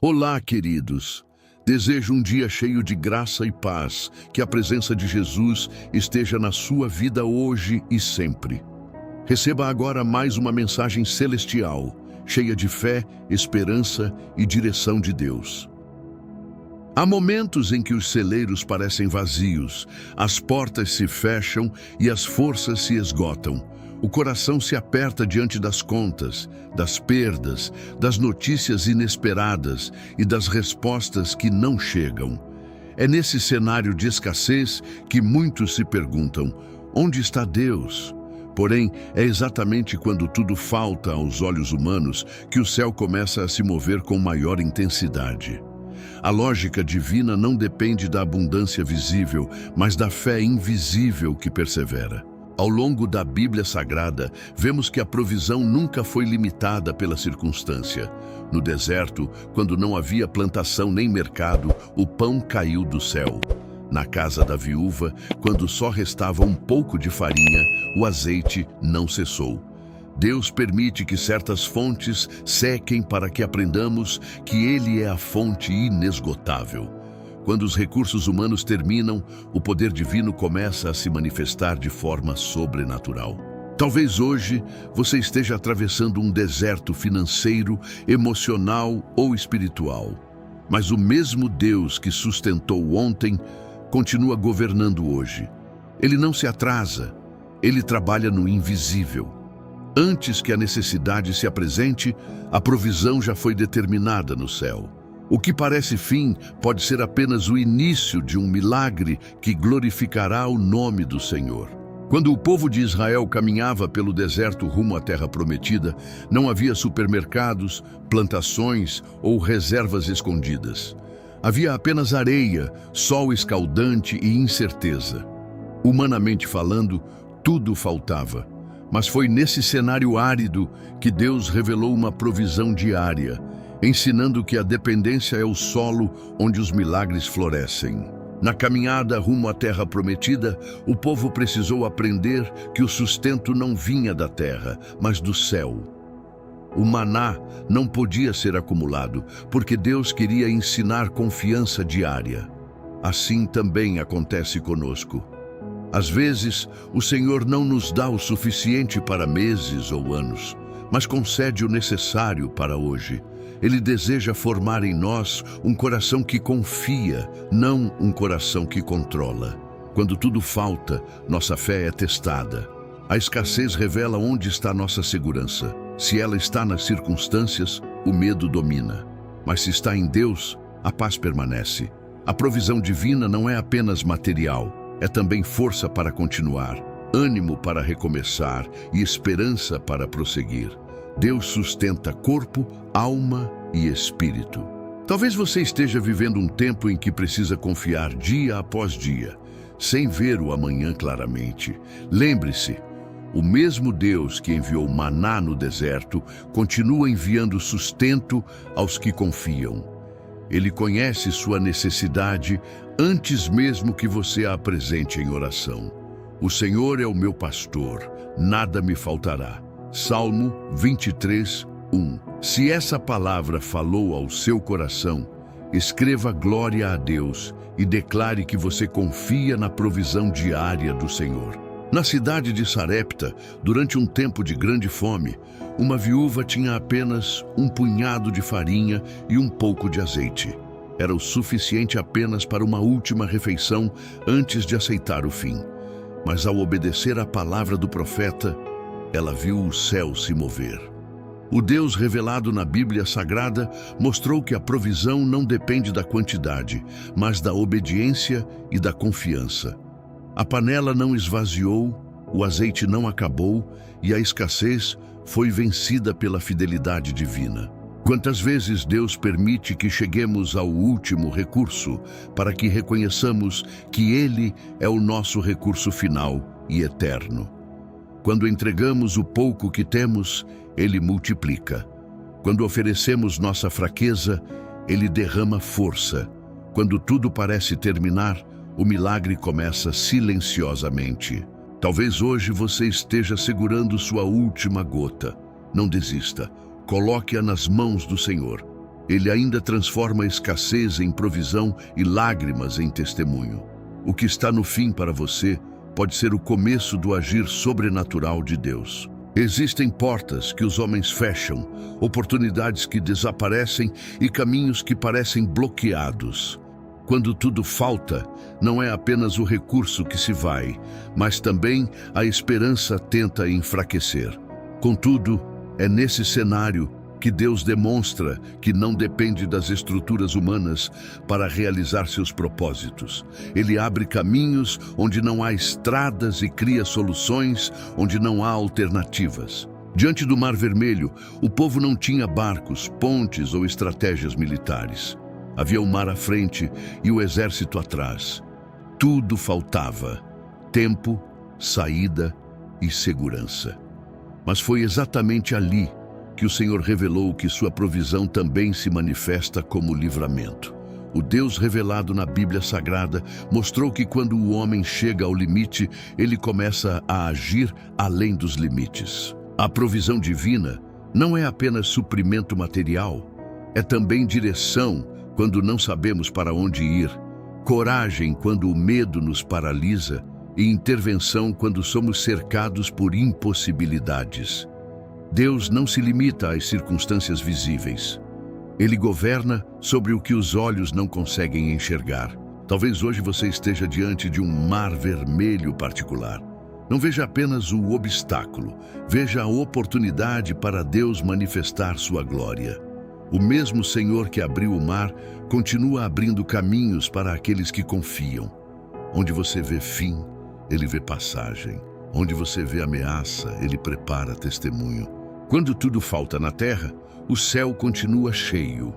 Olá, queridos. Desejo um dia cheio de graça e paz, que a presença de Jesus esteja na sua vida hoje e sempre. Receba agora mais uma mensagem celestial, cheia de fé, esperança e direção de Deus. Há momentos em que os celeiros parecem vazios, as portas se fecham e as forças se esgotam. O coração se aperta diante das contas, das perdas, das notícias inesperadas e das respostas que não chegam. É nesse cenário de escassez que muitos se perguntam: onde está Deus? Porém, é exatamente quando tudo falta aos olhos humanos que o céu começa a se mover com maior intensidade. A lógica divina não depende da abundância visível, mas da fé invisível que persevera. Ao longo da Bíblia Sagrada, vemos que a provisão nunca foi limitada pela circunstância. No deserto, quando não havia plantação nem mercado, o pão caiu do céu. Na casa da viúva, quando só restava um pouco de farinha, o azeite não cessou. Deus permite que certas fontes sequem para que aprendamos que Ele é a fonte inesgotável. Quando os recursos humanos terminam, o poder divino começa a se manifestar de forma sobrenatural. Talvez hoje você esteja atravessando um deserto financeiro, emocional ou espiritual. Mas o mesmo Deus que sustentou ontem continua governando hoje. Ele não se atrasa, ele trabalha no invisível. Antes que a necessidade se apresente, a provisão já foi determinada no céu. O que parece fim pode ser apenas o início de um milagre que glorificará o nome do Senhor. Quando o povo de Israel caminhava pelo deserto rumo à terra prometida, não havia supermercados, plantações ou reservas escondidas. Havia apenas areia, sol escaldante e incerteza. Humanamente falando, tudo faltava. Mas foi nesse cenário árido que Deus revelou uma provisão diária, ensinando que a dependência é o solo onde os milagres florescem. Na caminhada rumo à terra prometida, o povo precisou aprender que o sustento não vinha da terra, mas do céu. O maná não podia ser acumulado, porque Deus queria ensinar confiança diária. Assim também acontece conosco. Às vezes, o Senhor não nos dá o suficiente para meses ou anos, mas concede o necessário para hoje. Ele deseja formar em nós um coração que confia, não um coração que controla. Quando tudo falta, nossa fé é testada. A escassez revela onde está nossa segurança. Se ela está nas circunstâncias, o medo domina. Mas se está em Deus, a paz permanece. A provisão divina não é apenas material, é também força para continuar, ânimo para recomeçar e esperança para prosseguir. Deus sustenta corpo, alma e espírito. Talvez você esteja vivendo um tempo em que precisa confiar dia após dia, sem ver o amanhã claramente. Lembre-se, o mesmo Deus que enviou maná no deserto continua enviando sustento aos que confiam. Ele conhece sua necessidade antes mesmo que você a apresente em oração. O Senhor é o meu pastor, nada me faltará. Salmo 23, 1. Se essa palavra falou ao seu coração, escreva glória a Deus e declare que você confia na provisão diária do Senhor. Na cidade de Sarepta, durante um tempo de grande fome, uma viúva tinha apenas um punhado de farinha e um pouco de azeite. Era o suficiente apenas para uma última refeição antes de aceitar o fim. Mas ao obedecer à palavra do profeta, ela viu o céu se mover. O Deus revelado na Bíblia Sagrada mostrou que a provisão não depende da quantidade, mas da obediência e da confiança. A panela não esvaziou, o azeite não acabou e a escassez foi vencida pela fidelidade divina. Quantas vezes Deus permite que cheguemos ao último recurso para que reconheçamos que Ele é o nosso recurso final e eterno. Quando entregamos o pouco que temos, Ele multiplica. Quando oferecemos nossa fraqueza, Ele derrama força. Quando tudo parece terminar, o milagre começa silenciosamente. Talvez hoje você esteja segurando sua última gota. Não desista. Coloque-a nas mãos do Senhor. Ele ainda transforma a escassez em provisão e lágrimas em testemunho. O que está no fim para você pode ser o começo do agir sobrenatural de Deus. Existem portas que os homens fecham, oportunidades que desaparecem e caminhos que parecem bloqueados. Quando tudo falta, não é apenas o recurso que se vai, mas também a esperança tenta enfraquecer. Contudo, é nesse cenário que Deus demonstra que não depende das estruturas humanas para realizar seus propósitos. Ele abre caminhos onde não há estradas e cria soluções onde não há alternativas. Diante do Mar Vermelho, o povo não tinha barcos, pontes ou estratégias militares. Havia o mar à frente e o exército atrás. Tudo faltava: tempo, saída e segurança. Mas foi exatamente ali que o Senhor revelou que sua provisão também se manifesta como livramento. O Deus revelado na Bíblia Sagrada mostrou que quando o homem chega ao limite, ele começa a agir além dos limites. A provisão divina não é apenas suprimento material, é também direção quando não sabemos para onde ir, coragem quando o medo nos paralisa e intervenção quando somos cercados por impossibilidades. Deus não se limita às circunstâncias visíveis. Ele governa sobre o que os olhos não conseguem enxergar. Talvez hoje você esteja diante de um mar vermelho particular. Não veja apenas o obstáculo, veja a oportunidade para Deus manifestar sua glória. O mesmo Senhor que abriu o mar continua abrindo caminhos para aqueles que confiam. Onde você vê fim, Ele vê passagem. Onde você vê ameaça, Ele prepara testemunho. Quando tudo falta na terra, o céu continua cheio.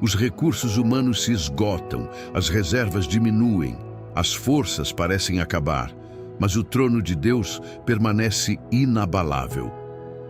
Os recursos humanos se esgotam, as reservas diminuem, as forças parecem acabar, mas o trono de Deus permanece inabalável.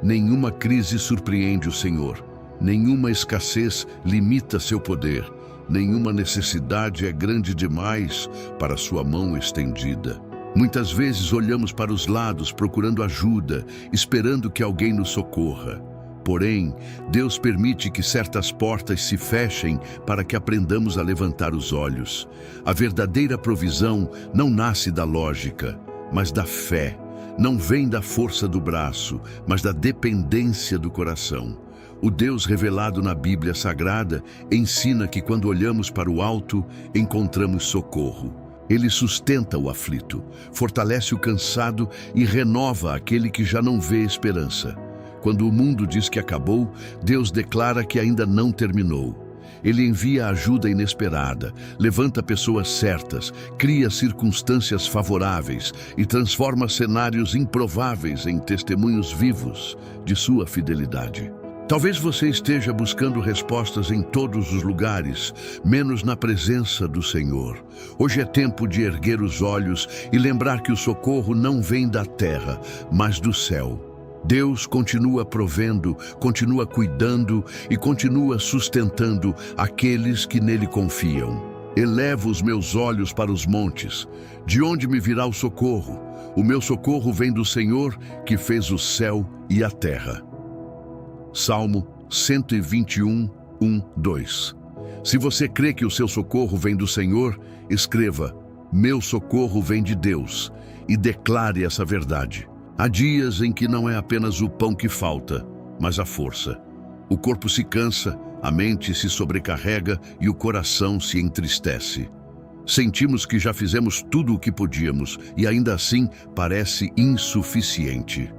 Nenhuma crise surpreende o Senhor, nenhuma escassez limita seu poder, nenhuma necessidade é grande demais para sua mão estendida. Muitas vezes olhamos para os lados procurando ajuda, esperando que alguém nos socorra. Porém, Deus permite que certas portas se fechem para que aprendamos a levantar os olhos. A verdadeira provisão não nasce da lógica, mas da fé. Não vem da força do braço, mas da dependência do coração. O Deus revelado na Bíblia Sagrada ensina que quando olhamos para o alto, encontramos socorro. Ele sustenta o aflito, fortalece o cansado e renova aquele que já não vê esperança. Quando o mundo diz que acabou, Deus declara que ainda não terminou. Ele envia ajuda inesperada, levanta pessoas certas, cria circunstâncias favoráveis e transforma cenários improváveis em testemunhos vivos de sua fidelidade. Talvez você esteja buscando respostas em todos os lugares, menos na presença do Senhor. Hoje é tempo de erguer os olhos e lembrar que o socorro não vem da terra, mas do céu. Deus continua provendo, continua cuidando e continua sustentando aqueles que nele confiam. Elevo os meus olhos para os montes. De onde me virá o socorro? O meu socorro vem do Senhor, que fez o céu e a terra. Salmo 121, 1, 2. Se você crê que o seu socorro vem do Senhor, escreva: meu socorro vem de Deus, e declare essa verdade. Há dias em que não é apenas o pão que falta, mas a força. O corpo se cansa, a mente se sobrecarrega e o coração se entristece. Sentimos que já fizemos tudo o que podíamos e ainda assim parece insuficiente.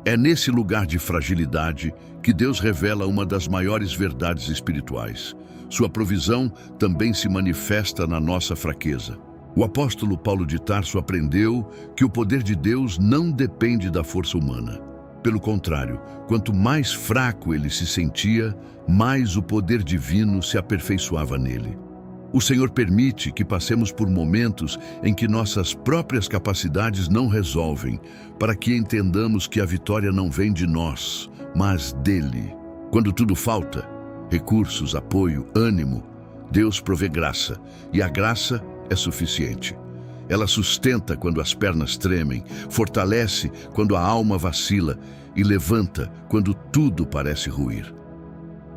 É nesse lugar de fragilidade que Deus revela uma das maiores verdades espirituais. Sua provisão também se manifesta na nossa fraqueza. O apóstolo Paulo de Tarso aprendeu que o poder de Deus não depende da força humana. Pelo contrário, quanto mais fraco ele se sentia, mais o poder divino se aperfeiçoava nele. O Senhor permite que passemos por momentos em que nossas próprias capacidades não resolvem, para que entendamos que a vitória não vem de nós, mas dele. Quando tudo falta, recursos, apoio, ânimo, Deus provê graça, e a graça é suficiente. Ela sustenta quando as pernas tremem, fortalece quando a alma vacila e levanta quando tudo parece ruir.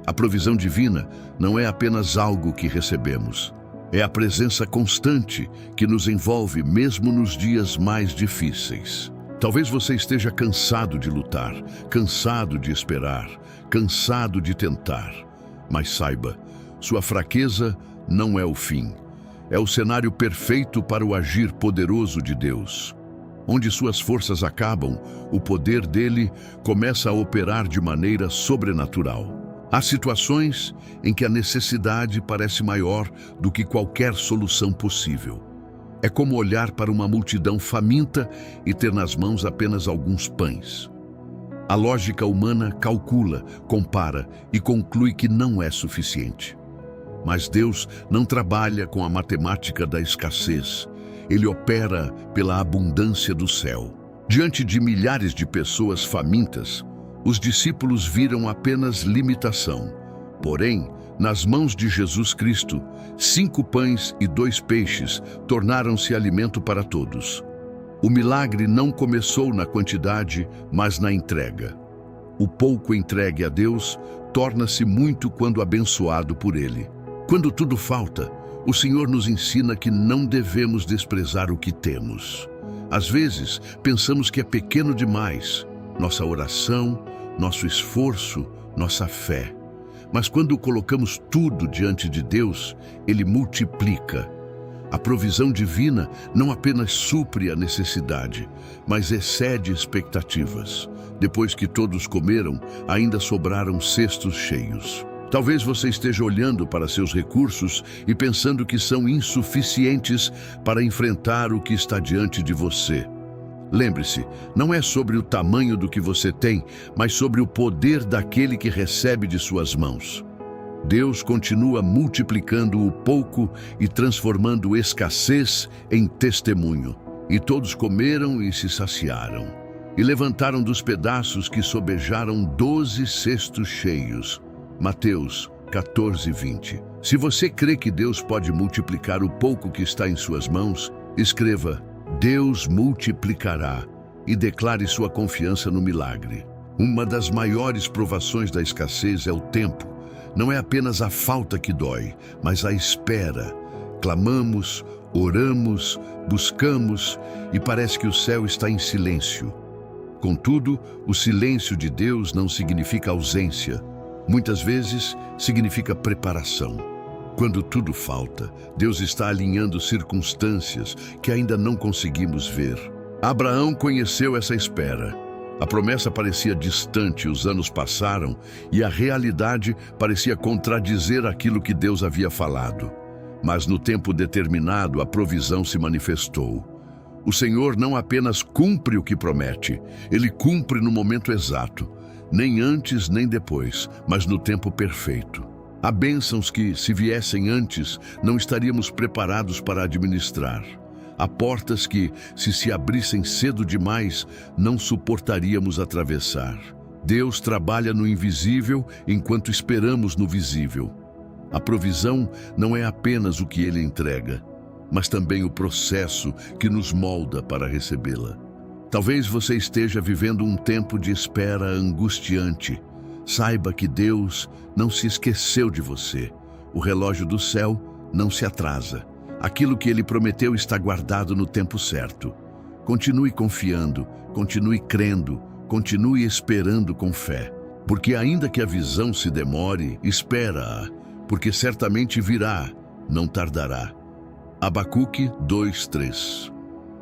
A provisão divina não é apenas algo que recebemos. É a presença constante que nos envolve mesmo nos dias mais difíceis. Talvez você esteja cansado de lutar, cansado de esperar, cansado de tentar. Mas saiba, sua fraqueza não é o fim. É o cenário perfeito para o agir poderoso de Deus. Onde suas forças acabam, o poder dele começa a operar de maneira sobrenatural. Há situações em que a necessidade parece maior do que qualquer solução possível. É como olhar para uma multidão faminta e ter nas mãos apenas alguns pães. A lógica humana calcula, compara e conclui que não é suficiente. Mas Deus não trabalha com a matemática da escassez. Ele opera pela abundância do céu. Diante de milhares de pessoas famintas, os discípulos viram apenas limitação. Porém, nas mãos de Jesus Cristo, 5 pães e 2 peixes tornaram-se alimento para todos. O milagre não começou na quantidade, mas na entrega. O pouco entregue a Deus torna-se muito quando abençoado por Ele. Quando tudo falta, o Senhor nos ensina que não devemos desprezar o que temos. Às vezes, pensamos que é pequeno demais, nossa oração, nosso esforço, nossa fé. Mas quando colocamos tudo diante de Deus, Ele multiplica. A provisão divina não apenas supre a necessidade, mas excede expectativas. Depois que todos comeram, ainda sobraram cestos cheios. Talvez você esteja olhando para seus recursos e pensando que são insuficientes para enfrentar o que está diante de você. Lembre-se, não é sobre o tamanho do que você tem, mas sobre o poder daquele que recebe de suas mãos. Deus continua multiplicando o pouco e transformando escassez em testemunho. E todos comeram e se saciaram, e levantaram dos pedaços que sobejaram 12 cestos cheios. Mateus 14:20. Se você crê que Deus pode multiplicar o pouco que está em suas mãos, escreva: Deus multiplicará, e declare sua confiança no milagre. Uma das maiores provações da escassez é o tempo. Não é apenas a falta que dói, mas a espera. Clamamos, oramos, buscamos e parece que o céu está em silêncio. Contudo, o silêncio de Deus não significa ausência. Muitas vezes, significa preparação. Quando tudo falta, Deus está alinhando circunstâncias que ainda não conseguimos ver. Abraão conheceu essa espera. A promessa parecia distante, os anos passaram e a realidade parecia contradizer aquilo que Deus havia falado. Mas no tempo determinado, a provisão se manifestou. O Senhor não apenas cumpre o que promete, Ele cumpre no momento exato, nem antes nem depois, mas no tempo perfeito. Há bênçãos que, se viessem antes, não estaríamos preparados para administrar. Há portas que, se abrissem cedo demais, não suportaríamos atravessar. Deus trabalha no invisível enquanto esperamos no visível. A provisão não é apenas o que Ele entrega, mas também o processo que nos molda para recebê-la. Talvez você esteja vivendo um tempo de espera angustiante. Saiba que Deus não se esqueceu de você. O relógio do céu não se atrasa. Aquilo que Ele prometeu está guardado no tempo certo. Continue confiando, continue crendo, continue esperando com fé. Porque ainda que a visão se demore, espera-a, porque certamente virá, não tardará. Abacuque 2:3.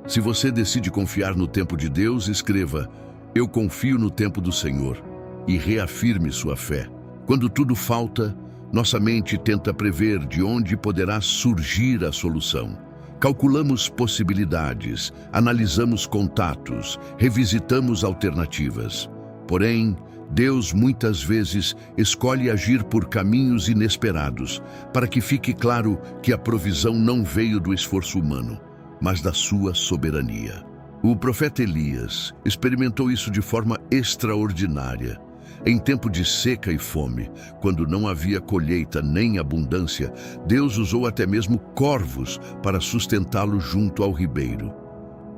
Se você decide confiar no tempo de Deus, escreva: Eu confio no tempo do Senhor, e reafirme sua fé. Quando tudo falta, nossa mente tenta prever de onde poderá surgir a solução. Calculamos possibilidades, analisamos contatos, revisitamos alternativas. Porém, Deus muitas vezes escolhe agir por caminhos inesperados, para que fique claro que a provisão não veio do esforço humano, mas da sua soberania. O profeta Elias experimentou isso de forma extraordinária. Em tempo de seca e fome, quando não havia colheita nem abundância, Deus usou até mesmo corvos para sustentá-lo junto ao ribeiro.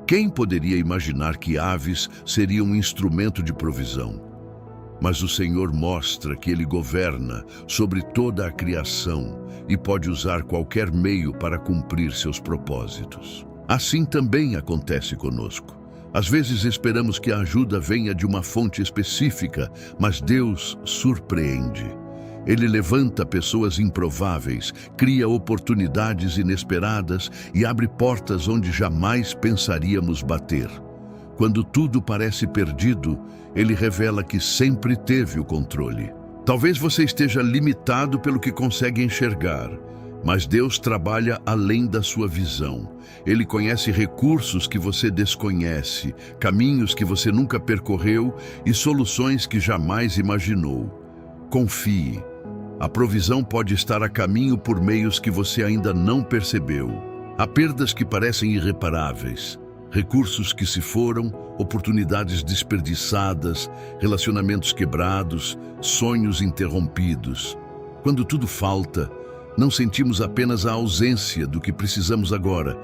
Quem poderia imaginar que aves seriam um instrumento de provisão? Mas o Senhor mostra que Ele governa sobre toda a criação e pode usar qualquer meio para cumprir seus propósitos. Assim também acontece conosco. Às vezes esperamos que a ajuda venha de uma fonte específica, mas Deus surpreende. Ele levanta pessoas improváveis, cria oportunidades inesperadas e abre portas onde jamais pensaríamos bater. Quando tudo parece perdido, Ele revela que sempre teve o controle. Talvez você esteja limitado pelo que consegue enxergar, mas Deus trabalha além da sua visão. Ele conhece recursos que você desconhece, caminhos que você nunca percorreu e soluções que jamais imaginou. Confie. A provisão pode estar a caminho por meios que você ainda não percebeu. Há perdas que parecem irreparáveis, recursos que se foram, oportunidades desperdiçadas, relacionamentos quebrados, sonhos interrompidos. Quando tudo falta, não sentimos apenas a ausência do que precisamos agora,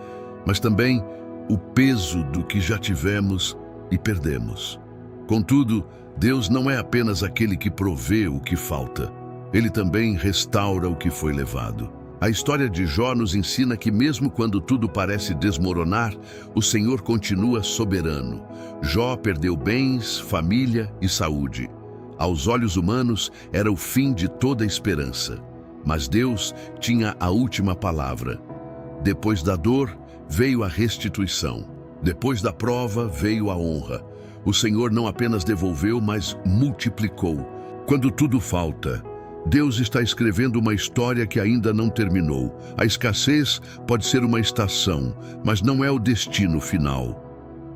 mas também o peso do que já tivemos e perdemos. Contudo, Deus não é apenas aquele que provê o que falta. Ele também restaura o que foi levado. A história de Jó nos ensina que mesmo quando tudo parece desmoronar, o Senhor continua soberano. Jó perdeu bens, família e saúde. Aos olhos humanos, era o fim de toda esperança. Mas Deus tinha a última palavra. Depois da dor, veio a restituição. Depois da prova, veio a honra. O Senhor não apenas devolveu, mas multiplicou. Quando tudo falta, Deus está escrevendo uma história que ainda não terminou. A escassez pode ser uma estação, mas não é o destino final.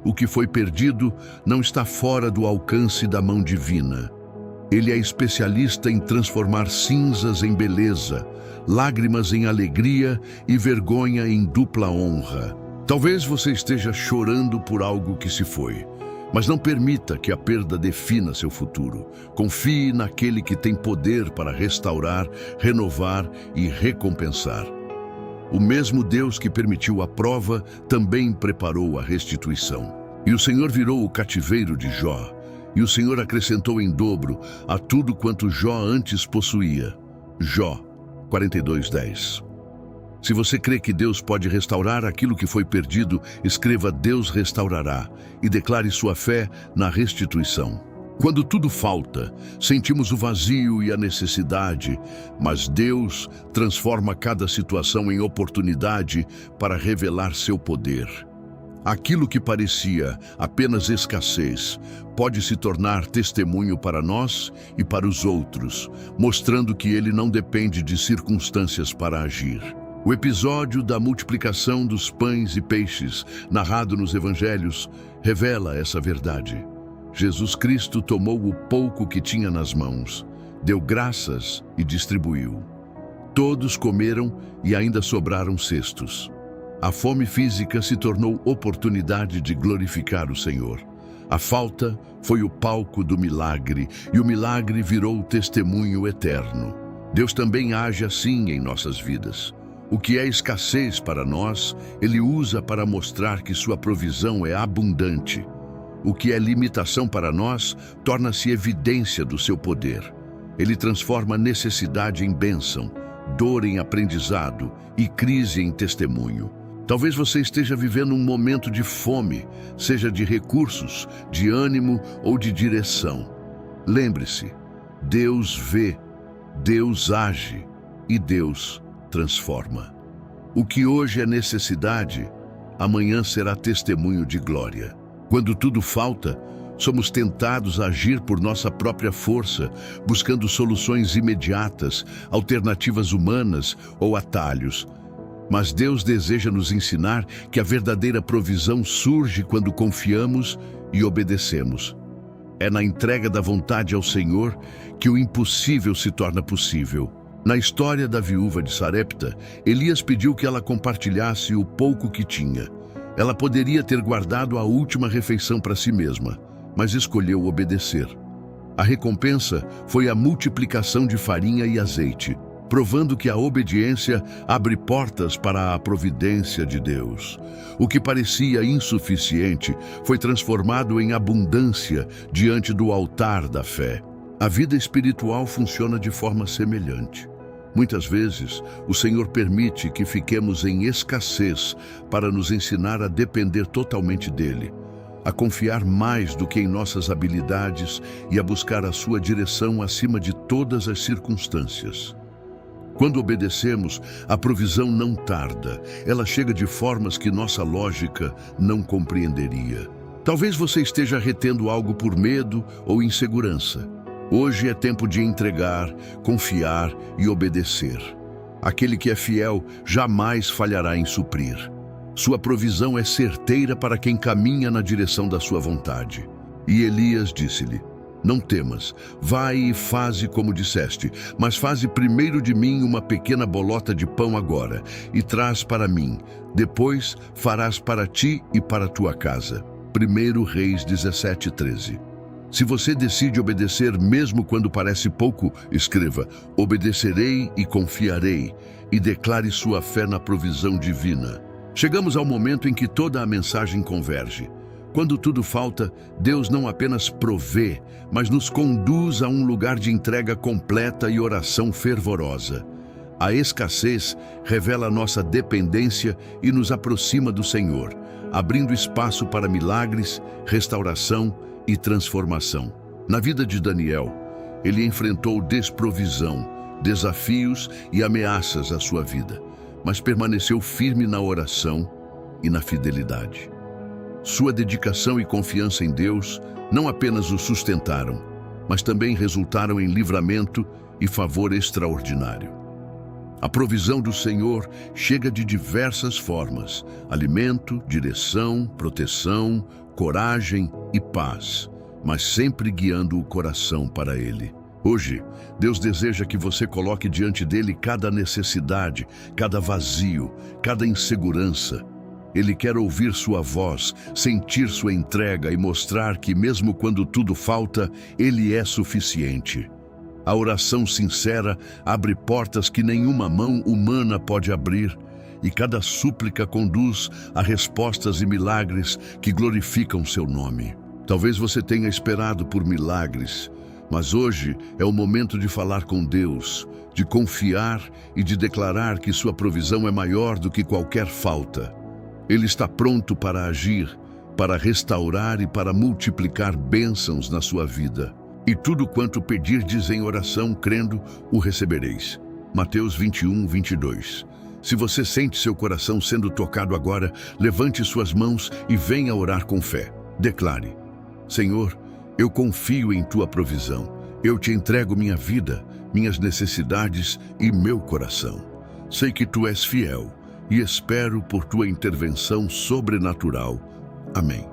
O que foi perdido não está fora do alcance da mão divina. Ele é especialista em transformar cinzas em beleza, lágrimas em alegria e vergonha em dupla honra. Talvez você esteja chorando por algo que se foi, mas não permita que a perda defina seu futuro. Confie naquele que tem poder para restaurar, renovar e recompensar. O mesmo Deus que permitiu a prova também preparou a restituição. E o Senhor virou o cativeiro de Jó. E o Senhor acrescentou em dobro a tudo quanto Jó antes possuía. Jó 42:10. Se você crê que Deus pode restaurar aquilo que foi perdido, escreva "Deus restaurará" e declare sua fé na restituição. Quando tudo falta, sentimos o vazio e a necessidade, mas Deus transforma cada situação em oportunidade para revelar seu poder. Aquilo que parecia apenas escassez pode se tornar testemunho para nós e para os outros, mostrando que ele não depende de circunstâncias para agir. O episódio da multiplicação dos pães e peixes, narrado nos evangelhos, revela essa verdade. Jesus Cristo tomou o pouco que tinha nas mãos, deu graças e distribuiu. Todos comeram e ainda sobraram cestos. A fome física se tornou oportunidade de glorificar o Senhor. A falta foi o palco do milagre e o milagre virou testemunho eterno. Deus também age assim em nossas vidas. O que é escassez para nós, Ele usa para mostrar que sua provisão é abundante. O que é limitação para nós, torna-se evidência do seu poder. Ele transforma necessidade em bênção, dor em aprendizado e crise em testemunho. Talvez você esteja vivendo um momento de fome, seja de recursos, de ânimo ou de direção. Lembre-se, Deus vê, Deus age e Deus transforma. O que hoje é necessidade, amanhã será testemunho de glória. Quando tudo falta, somos tentados a agir por nossa própria força, buscando soluções imediatas, alternativas humanas ou atalhos. Mas Deus deseja nos ensinar que a verdadeira provisão surge quando confiamos e obedecemos. É na entrega da vontade ao Senhor que o impossível se torna possível. Na história da viúva de Sarepta, Elias pediu que ela compartilhasse o pouco que tinha. Ela poderia ter guardado a última refeição para si mesma, mas escolheu obedecer. A recompensa foi a multiplicação de farinha e azeite, provando que a obediência abre portas para a providência de Deus. O que parecia insuficiente foi transformado em abundância diante do altar da fé. A vida espiritual funciona de forma semelhante. Muitas vezes, o Senhor permite que fiquemos em escassez para nos ensinar a depender totalmente dEle, a confiar mais do que em nossas habilidades e a buscar a sua direção acima de todas as circunstâncias. Quando obedecemos, a provisão não tarda. Ela chega de formas que nossa lógica não compreenderia. Talvez você esteja retendo algo por medo ou insegurança. Hoje é tempo de entregar, confiar e obedecer. Aquele que é fiel jamais falhará em suprir. Sua provisão é certeira para quem caminha na direção da sua vontade. E Elias disse-lhe: não temas, vai e faze como disseste, mas faze primeiro de mim uma pequena bolota de pão agora, e traz para mim. Depois farás para ti e para tua casa. 1 Reis 17:13. Se você decide obedecer mesmo quando parece pouco, escreva: obedecerei e confiarei, e declare sua fé na provisão divina. Chegamos ao momento em que toda a mensagem converge. Quando tudo falta, Deus não apenas provê, mas nos conduz a um lugar de entrega completa e oração fervorosa. A escassez revela nossa dependência e nos aproxima do Senhor, abrindo espaço para milagres, restauração e transformação. Na vida de Daniel, ele enfrentou desprovisão, desafios e ameaças à sua vida, mas permaneceu firme na oração e na fidelidade. Sua dedicação e confiança em Deus não apenas o sustentaram, mas também resultaram em livramento e favor extraordinário. A provisão do Senhor chega de diversas formas: alimento, direção, proteção, coragem e paz, mas sempre guiando o coração para Ele. Hoje, Deus deseja que você coloque diante dele cada necessidade, cada vazio, cada insegurança. Ele quer ouvir sua voz, sentir sua entrega e mostrar que, mesmo quando tudo falta, Ele é suficiente. A oração sincera abre portas que nenhuma mão humana pode abrir, e cada súplica conduz a respostas e milagres que glorificam seu nome. Talvez você tenha esperado por milagres, mas hoje é o momento de falar com Deus, de confiar e de declarar que sua provisão é maior do que qualquer falta. Ele está pronto para agir, para restaurar e para multiplicar bênçãos na sua vida. E tudo quanto pedirdes em oração, crendo, o recebereis. Mateus 21:22. Se você sente seu coração sendo tocado agora, levante suas mãos e venha orar com fé. Declare: Senhor, eu confio em tua provisão. Eu te entrego minha vida, minhas necessidades e meu coração. Sei que tu és fiel e espero por tua intervenção sobrenatural. Amém.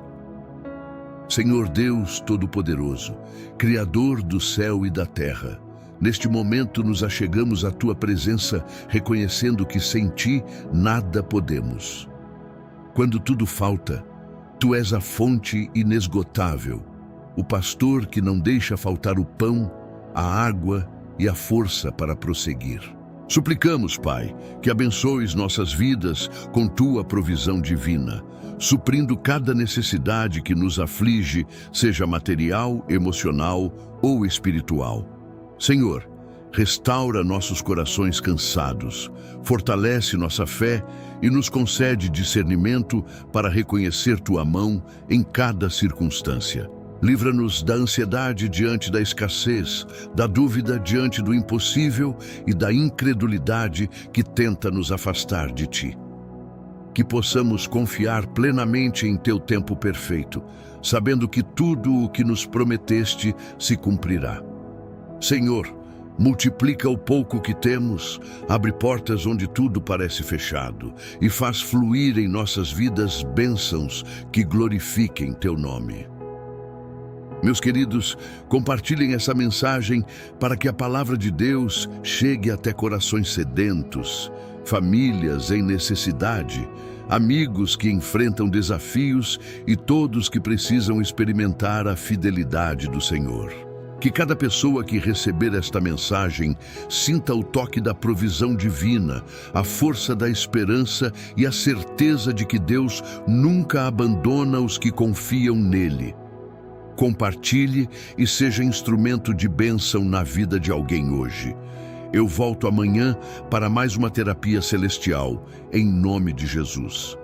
Senhor Deus Todo-Poderoso, Criador do céu e da terra, neste momento nos achegamos à tua presença, reconhecendo que sem ti nada podemos. Quando tudo falta, tu és a fonte inesgotável, o pastor que não deixa faltar o pão, a água e a força para prosseguir. Suplicamos, Pai, que abençoes nossas vidas com tua provisão divina, suprindo cada necessidade que nos aflige, seja material, emocional ou espiritual. Senhor, restaura nossos corações cansados, fortalece nossa fé e nos concede discernimento para reconhecer tua mão em cada circunstância. Livra-nos da ansiedade diante da escassez, da dúvida diante do impossível e da incredulidade que tenta nos afastar de ti. Que possamos confiar plenamente em teu tempo perfeito, sabendo que tudo o que nos prometeste se cumprirá. Senhor, multiplica o pouco que temos, abre portas onde tudo parece fechado e faz fluir em nossas vidas bênçãos que glorifiquem teu nome. Meus queridos, compartilhem essa mensagem para que a palavra de Deus chegue até corações sedentos, famílias em necessidade, amigos que enfrentam desafios e todos que precisam experimentar a fidelidade do Senhor. Que cada pessoa que receber esta mensagem sinta o toque da provisão divina, a força da esperança e a certeza de que Deus nunca abandona os que confiam nele. Compartilhe e seja instrumento de bênção na vida de alguém hoje. Eu volto amanhã para mais uma terapia celestial, em nome de Jesus.